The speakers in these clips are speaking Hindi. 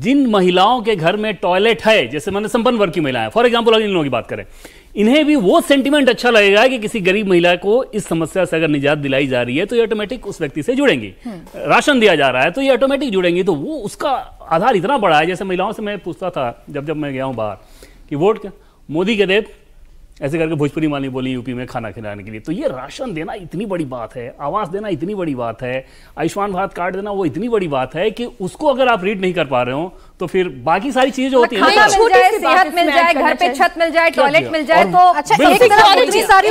जिन महिलाओं के घर में टॉयलेट है, जैसे मैंने संपन्न वर्ग की महिलाएं, फॉर एग्जांपल अगर इन लोगों की बात करें, इन्हें भी वो सेंटिमेंट अच्छा लगेगा कि किसी गरीब महिला को इस समस्या से अगर निजात दिलाई जा रही है तो ये ऑटोमेटिक उस व्यक्ति से जुड़ेंगी। राशन दिया जा रहा है तो ये ऑटोमेटिक जुड़ेंगी। तो वो उसका आधार इतना बड़ा है। जैसे महिलाओं से मैं पूछता था जब मैं गया हूं बाहर कि वोट क्या, मोदी के दे, ऐसे करके भोजपुरी माली बोली यूपी में खाना खिलाने के लिए। तो ये राशन देना इतनी बड़ी बात है, आवास देना इतनी बड़ी बात है, आयुष्मान भारत कार्ड देना वो इतनी बड़ी बात है कि उसको अगर आप रीड नहीं कर पा रहे हो तो फिर बाकी सारी चीजें जो होती हैं, सेहत मिल जाए, घर पे छत मिल जाए, टॉयलेट मिल जाए, तो अच्छा एक तरफ इतनी सारी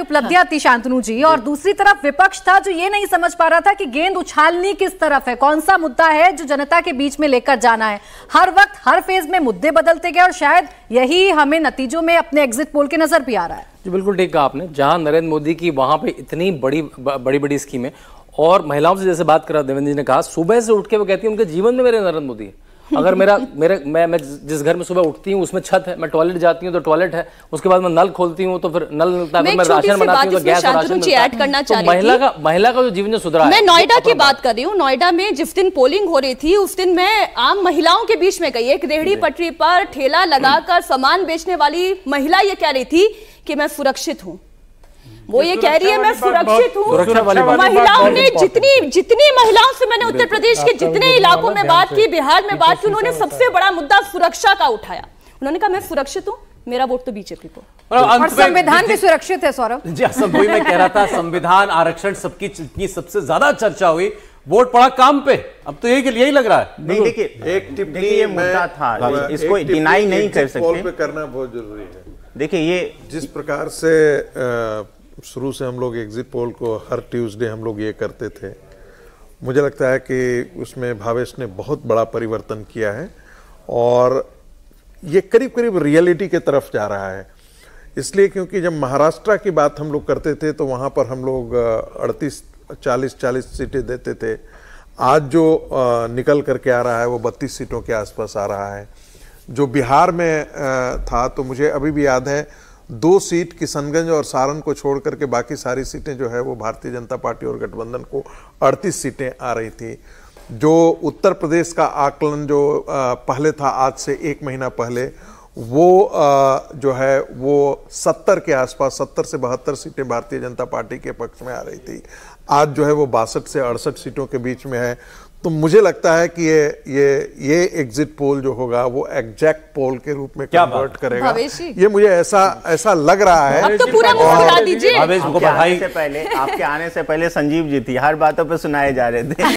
उपलब्धियां थी शांतनु जी, और दूसरी तरफ विपक्ष था जो ये नहीं समझ पा रहा था कि गेंद उछालनी किस तरफ है, कौन सा मुद्दा है जो जनता के बीच में लेकर जाना है। हर वक्त हर फेज में मुद्दे बदलते गए और शायद यही हमें नतीजों में अपने एग्जिट पोल के नजर भी आ रहा है। जी बिल्कुल ठीक कहा आपने। जहां नरेंद्र मोदी की वहां पे इतनी बड़ी स्कीमें, और महिलाओं से जैसे बात करा देवेंद्र जी ने कहा, सुबह से उठ के वो कहती है उनके जीवन में मेरे नरेंद्र मोदी है। अगर मैं जिस घर में सुबह उठती हूँ उसमें छत है, मैं टॉयलेट जाती हूँ तो टॉयलेट है, उसके बाद मैं नल खोलती हूँ तो फिर नल मिलता है, मैं राशन बनाती हूँ तो गैस और राशन मिलता है। तो महिला का जो जीवन सुधरा है। मैं नोएडा की बात कर रही हूँ। नोएडा में जिस दिन पोलिंग हो रही थी उस दिन मैं आम महिलाओं के बीच में गई। एक रेहड़ी पटरी पर ठेला लगाकर सामान बेचने वाली महिला ये कह रही थी कि मैं सुरक्षित हूँ। वो ये कह रही है मैं सुरक्षित हूँ। महिलाओं ने जितनी महिलाओं से मैंने उत्तर प्रदेश के जितने इलाकों में बात की, बिहार में बात की, उन्होंने सबसे बड़ा मुद्दा सुरक्षा का उठाया। उन्होंने कहा मैं सुरक्षित हूँ, मेरा वोट तो बीजेपी को। और संविधान भी सुरक्षित है। सौरभ जी, सब वही मैं कह रहा था, संविधान, आरक्षण, सबकी सबसे ज्यादा चर्चा हुई, वोट पड़ा काम पे। अब तो यही लग रहा है। नहीं, देखिए एक टिप्पणी ये मुद्दा था, इसको डिनाई नहीं कर सकते, करना बहुत जरूरी है। देखिए ये जिस प्रकार से शुरू से हम लोग एग्जिट पोल को हर ट्यूसडे हम लोग ये करते थे, मुझे लगता है कि उसमें भावेश ने बहुत बड़ा परिवर्तन किया है और ये करीब करीब रियलिटी के तरफ जा रहा है। इसलिए क्योंकि जब महाराष्ट्र की बात हम लोग करते थे तो वहाँ पर हम लोग 40 सीटें देते थे। आज जो निकल करके आ रहा है वो 32 सीटों के आसपास आ रहा है। जो बिहार में था तो मुझे अभी भी याद है 2 सीट किशनगंज और सारण को छोड़ करके बाकी सारी सीटें जो है वो भारतीय जनता पार्टी और गठबंधन को 38 सीटें आ रही थी। जो उत्तर प्रदेश का आकलन जो पहले था, आज से 1 महीना पहले, वो जो है वो 70 के आसपास, 70 से 72 सीटें भारतीय जनता पार्टी के पक्ष में आ रही थी। आज जो है वो 62 से 68 सीटों के बीच में है। तो मुझे लगता है कि ये एग्जिट पोल जो होगा वो एग्जैक्ट पोल के रूप में कन्वर्ट करेगा। ये मुझे ऐसा लग रहा है। अब तो पूरा मुस्कुरा दीजिए। आपके आने से पहले संजीव जी थी, हर बातों पे सुनाए जा रहे थे।